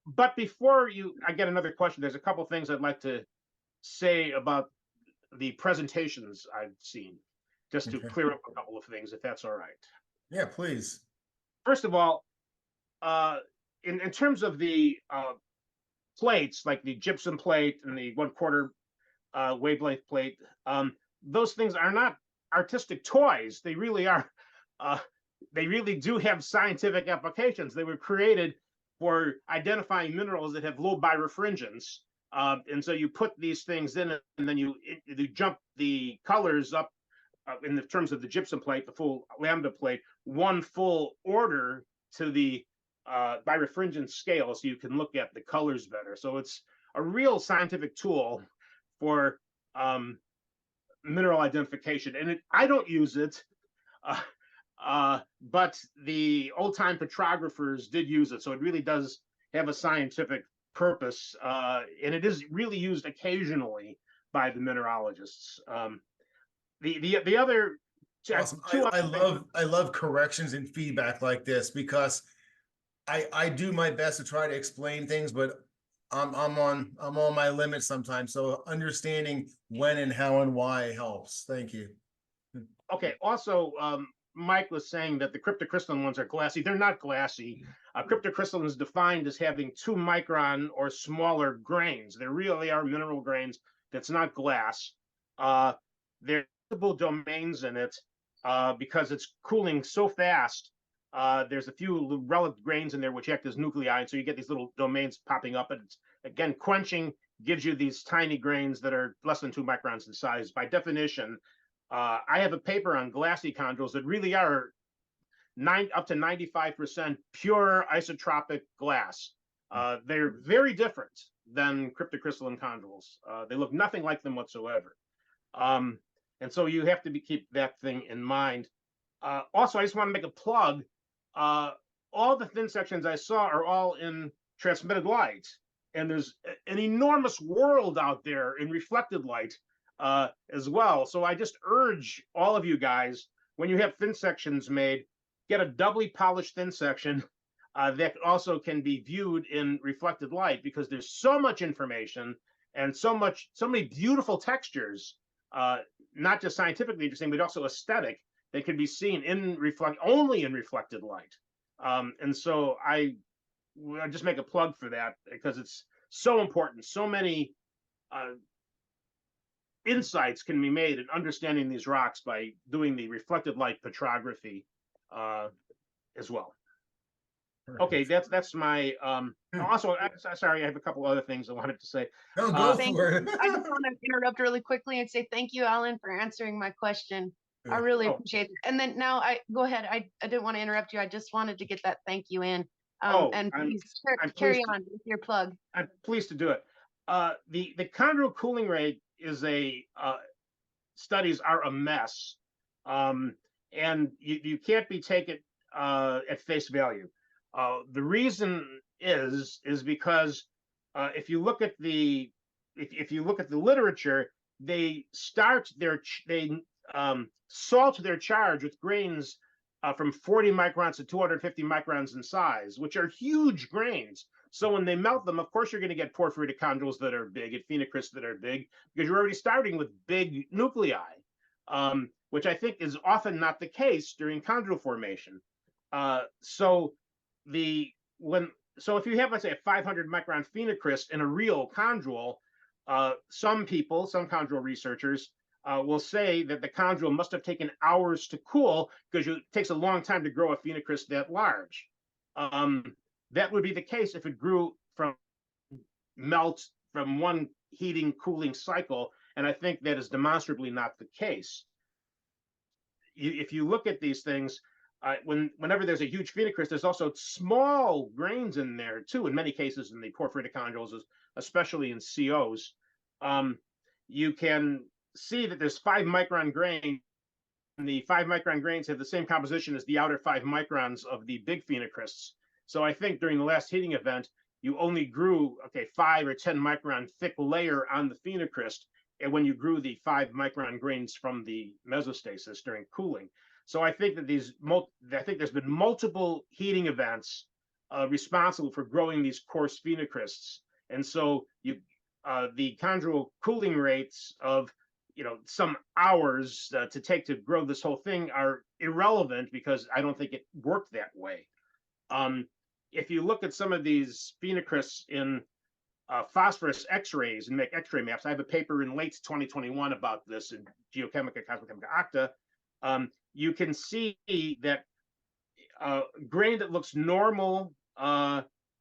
But before I get another question, there's a couple things I'd like to say about the presentations I've seen, just to clear up a couple of things, if that's all right. Yeah, please. First of all, in terms of the plates, like the gypsum plate and the 1/4 wavelength plate, those things are not artistic toys. They really are. They really do have scientific applications. They were created for identifying minerals that have low birefringence. And so you put these things in, and then you jump the colors up in the terms of the gypsum plate, the full lambda plate, one full order to the birefringence scale, so you can look at the colors better. So it's a real scientific tool for mineral identification. And I don't use it. But the old-time petrographers did use it, so it really does have a scientific purpose, and it is really used occasionally by the mineralogists. The other Awesome. I love corrections and feedback like this, because I do my best to try to explain things, but I'm on my limit sometimes. So understanding when and how and why helps. Thank you. Okay. Also, Mike was saying that the cryptocrystalline ones are glassy. They're not glassy. Cryptocrystalline is defined as having 2 micron or smaller grains. They really are mineral grains. That's not glass. There are multiple domains in it because it's cooling so fast. There's a few relic grains in there which act as nuclei, and so you get these little domains popping up. And it's, again, quenching gives you these tiny grains that are less than 2 microns in size. By definition, I have a paper on glassy chondrules that really are up to 95% pure isotropic glass. They're very different than cryptocrystalline chondrules. They look nothing like them whatsoever. And so you have to keep that thing in mind. Also, I just want to make a plug. All the thin sections I saw are all in transmitted light. And there's an enormous world out there in reflected light as well. So I just urge all of you guys, when you have thin sections made, get a doubly polished thin section that also can be viewed in reflected light, because there's so much information and so many beautiful textures, not just scientifically interesting, but also aesthetic, that can be seen only in reflected light. And so I just make a plug for that, because it's so important. So many insights can be made in understanding these rocks by doing the reflected light petrography as well. Okay, that's my also, sorry, I have a couple other things I wanted to say. No, go Thank for you. it. I just want to interrupt really quickly and say thank you, Alan, for answering my question. I really appreciate it. And then now go ahead. I didn't want to interrupt you. I just wanted to get that thank you in. And please carry on with your plug. I'm pleased to do it. The chondrule cooling rate is studies are a mess. And you can't be taken, at face value. The reason is because if you look at the literature, they salt their charge with grains from 40 microns to 250 microns in size, which are huge grains. So when they melt them, of course, you're going to get porphyritic chondrules that are big, at phenocrysts that are big, because you're already starting with big nuclei, which I think is often not the case during chondrule formation. So if you have, let's say, a 500 micron phenocryst in a real chondrule, some chondrule researchers will say that the chondrule must have taken hours to cool because it takes a long time to grow a phenocryst that large. That would be the case if it grew from one heating cooling cycle, and I think that is demonstrably not the case. If you look at these things, whenever there's a huge phenocryst, there's also small grains in there too. In many cases, in the porphyritic chondrules, especially in COs, you can see that there's 5 micron grain. And the 5 micron grains have the same composition as the outer 5 microns of the big phenocrysts. So I think during the last heating event, you only grew 5 or 10 micron thick layer on the phenocryst, and when you grew the 5 micron grains from the mesostasis during cooling. So I think that there's been multiple heating events responsible for growing these coarse phenocrysts, and so the chondrule cooling rates of some hours to take to grow this whole thing are irrelevant, because I don't think it worked that way. If you look at some of these phenocrysts in phosphorus X-rays and make X-ray maps, I have a paper in late 2021 about this in Geochemica Cosmochemica Acta. You can see that grain that looks normal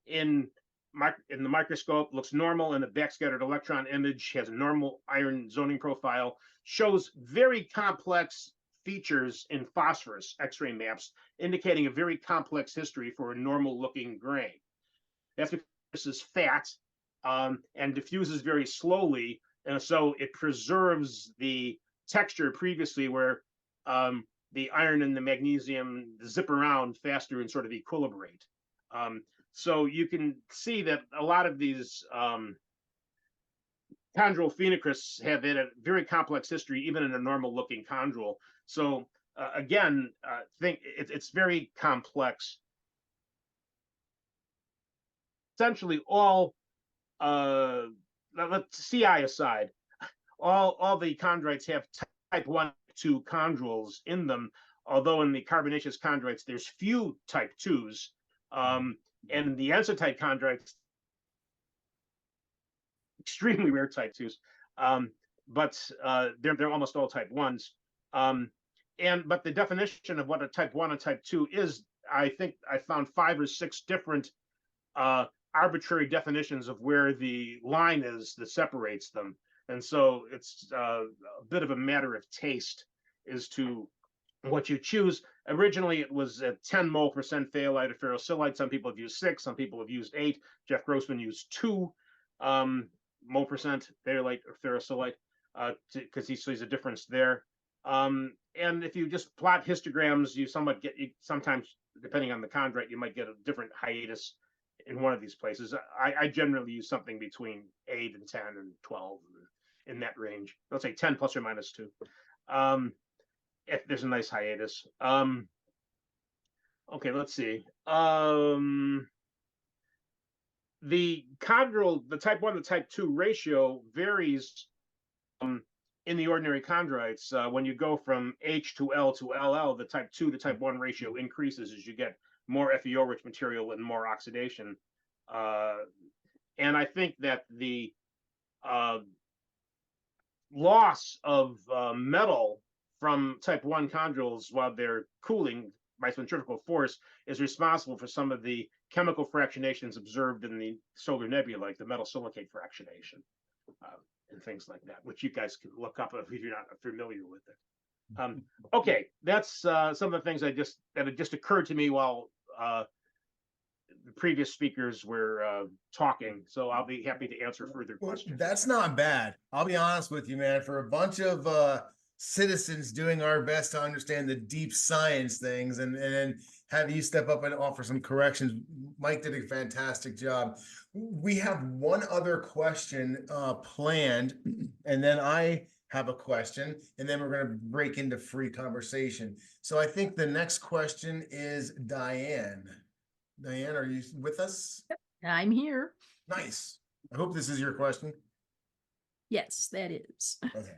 in the microscope, looks normal in the backscattered electron image, has a normal iron zoning profile, shows very complex features in phosphorus X-ray maps, indicating a very complex history for a normal looking grain. That's because this is fat and diffuses very slowly, and so it preserves the texture previously where the iron and the magnesium zip around faster and sort of equilibrate. So you can see that a lot of these chondrule phenocrysts have had a very complex history, even in a normal looking chondrule. So again, think it's very complex. Essentially all, let's CI aside, all the chondrites have type 1, 2 chondrules in them, although in the carbonaceous chondrites, there's few type 2s. And the ensotite chondrites, extremely rare type 2s, but they're almost all type 1s. But the definition of what a type 1 and type 2 is, I think I found 5 or 6 different arbitrary definitions of where the line is that separates them. And so it's a bit of a matter of taste as to what you choose. Originally, it was at 10 mole percent phthalate of ferrocylite. Some people have used 6, some people have used 8. Jeff Grossman used 2 mole percent phthalate or ferrocylite because he sees a difference there. And if you just plot histograms, you sometimes, depending on the chondrite, you might get a different hiatus in one of these places. I generally use something between 8 and 10 and 12 in that range. Let's say 10 plus or minus 2. If there's a nice hiatus. Okay, let's see. The chondrule, the type 1 to type 2 ratio varies in the ordinary chondrites. When you go from H to L to LL, the type 2 to type 1 ratio increases as you get more FeO-rich material and more oxidation. And I think that the loss of metal from type 1 chondrules while they're cooling by centrifugal force is responsible for some of the chemical fractionations observed in the solar nebula, like the metal silicate fractionation and things like that, which you guys can look up if you're not familiar with it. Okay, that's some of the things that had just occurred to me while the previous speakers were talking. So I'll be happy to answer further questions. That's not bad. I'll be honest with you, man. For a bunch of citizens doing our best to understand the deep science things and then have you step up and offer some corrections. Mike did a fantastic job. We have one other question planned, and then I have a question, and then we're going to break into free conversation. So I think the next question is Diane. Diane, are you with us? I'm here. Nice. I hope this is your question. Yes, that is. Okay.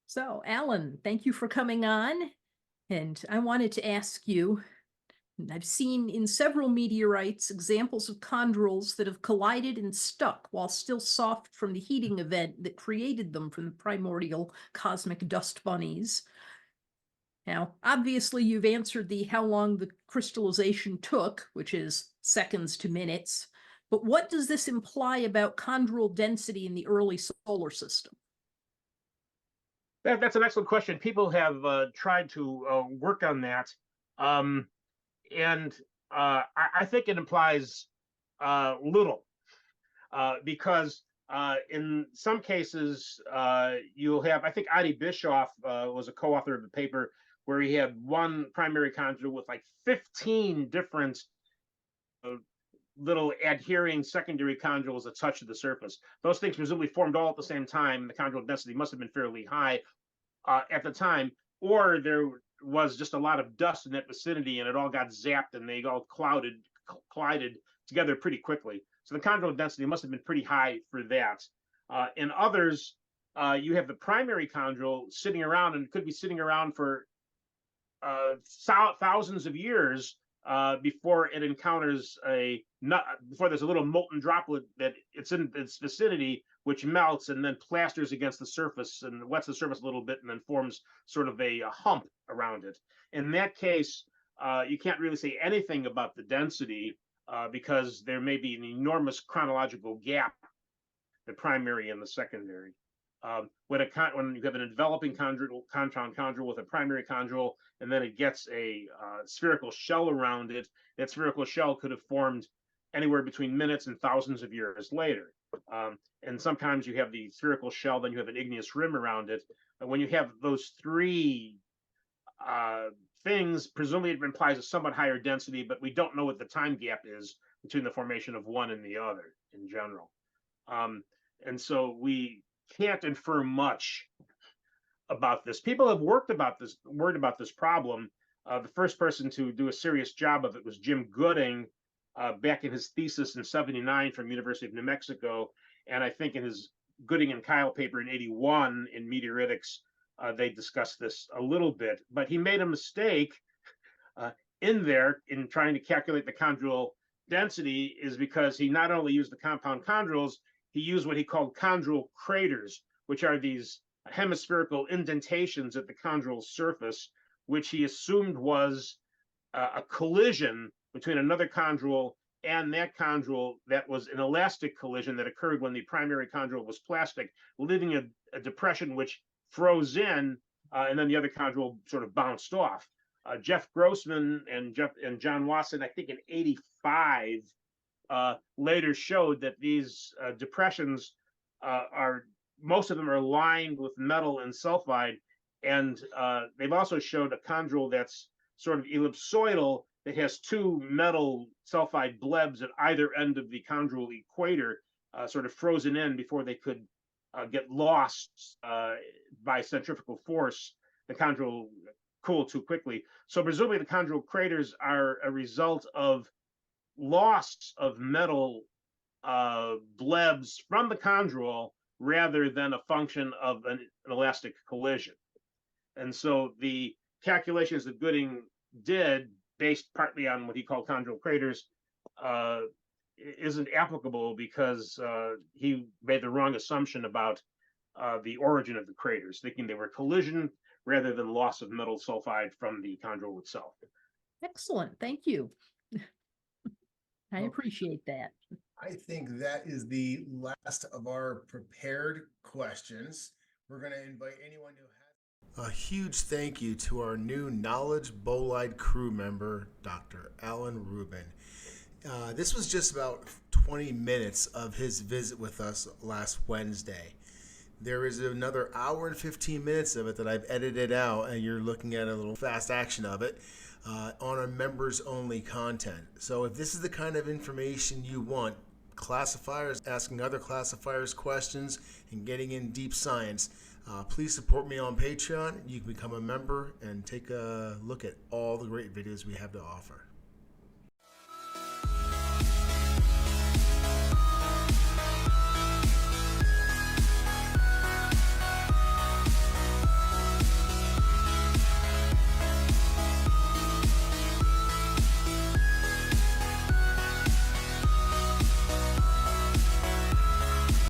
So, Alan, thank you for coming on. And I wanted to ask you, I've seen in several meteorites examples of chondrules that have collided and stuck while still soft from the heating event that created them from the primordial cosmic dust bunnies. Now, obviously, you've answered the how long the crystallization took, which is seconds to minutes. But what does this imply about chondrule density in the early solar system? That's an excellent question. People have tried to work on that. And I think it implies little because in some cases you'll have, I think Adi Bischoff was a co-author of the paper where he had one primary chondrule with like 15 different little adhering secondary chondrules that touch the surface. Those things presumably formed all at the same time. The chondrule density must have been fairly high at the time, or there was just a lot of dust in that vicinity and it all got zapped and they all collided together pretty quickly. So the chondrule density must have been pretty high for that. In others, you have the primary chondrule sitting around, and it could be sitting around for thousands of years before it encounters before there's a little molten droplet that it's in its vicinity, which melts and then plasters against the surface and wets the surface a little bit and then forms sort of a hump around it. In that case, you can't really say anything about the density because there may be an enormous chronological gap, the primary and the secondary. When you have an enveloping compound chondrule with a primary chondrule, and then it gets a spherical shell around it, that spherical shell could have formed anywhere between minutes and thousands of years later. And sometimes you have the spherical shell, then you have an igneous rim around it. And when you have those three things, presumably it implies a somewhat higher density, but we don't know what the time gap is between the formation of one and the other in general. And so we can't infer much about this. People have worried about this problem. The first person to do a serious job of it was Jim Gooding back in his thesis in '79 from University of New Mexico. And I think in his Gooding and Kyle paper in '81 in Meteoritics, they discussed this a little bit. But he made a mistake in there in trying to calculate the chondrule density, is because he not only used the compound chondrules, he used what he called chondrule craters, which are these hemispherical indentations at the chondrule surface, which he assumed was a collision between another chondrule and that chondrule that was an elastic collision that occurred when the primary chondrule was plastic, leaving a depression which froze in, and then the other chondrule sort of bounced off. Jeff Grossman and John Wasson, I think in '85, later showed that these depressions most of them are lined with metal and sulfide, and they've also showed a chondrule that's sort of ellipsoidal that has two metal sulfide blebs at either end of the chondrule equator, sort of frozen in before they could get lost by centrifugal force. The chondrule cooled too quickly. So presumably the chondrule craters are a result of loss of metal blebs from the chondrule rather than a function of an elastic collision. And so the calculations that Gooding did, based partly on what he called chondrule craters, isn't applicable because he made the wrong assumption about the origin of the craters, thinking they were collision rather than loss of metal sulfide from the chondrule itself. Excellent. Thank you. I appreciate that. I think that is the last of our prepared questions. We're going to invite anyone who has a huge thank you to our new Knowledge Bolide crew member, Dr. Alan Rubin. This was just about 20 minutes of his visit with us last Wednesday. There is another hour and 15 minutes of it that I've edited out, and you're looking at a little fast action of it on our members only content. So if this is the kind of information you want, classifiers, asking other classifiers questions, and getting in deep science, please support me on Patreon. You can become a member and take a look at all the great videos we have to offer.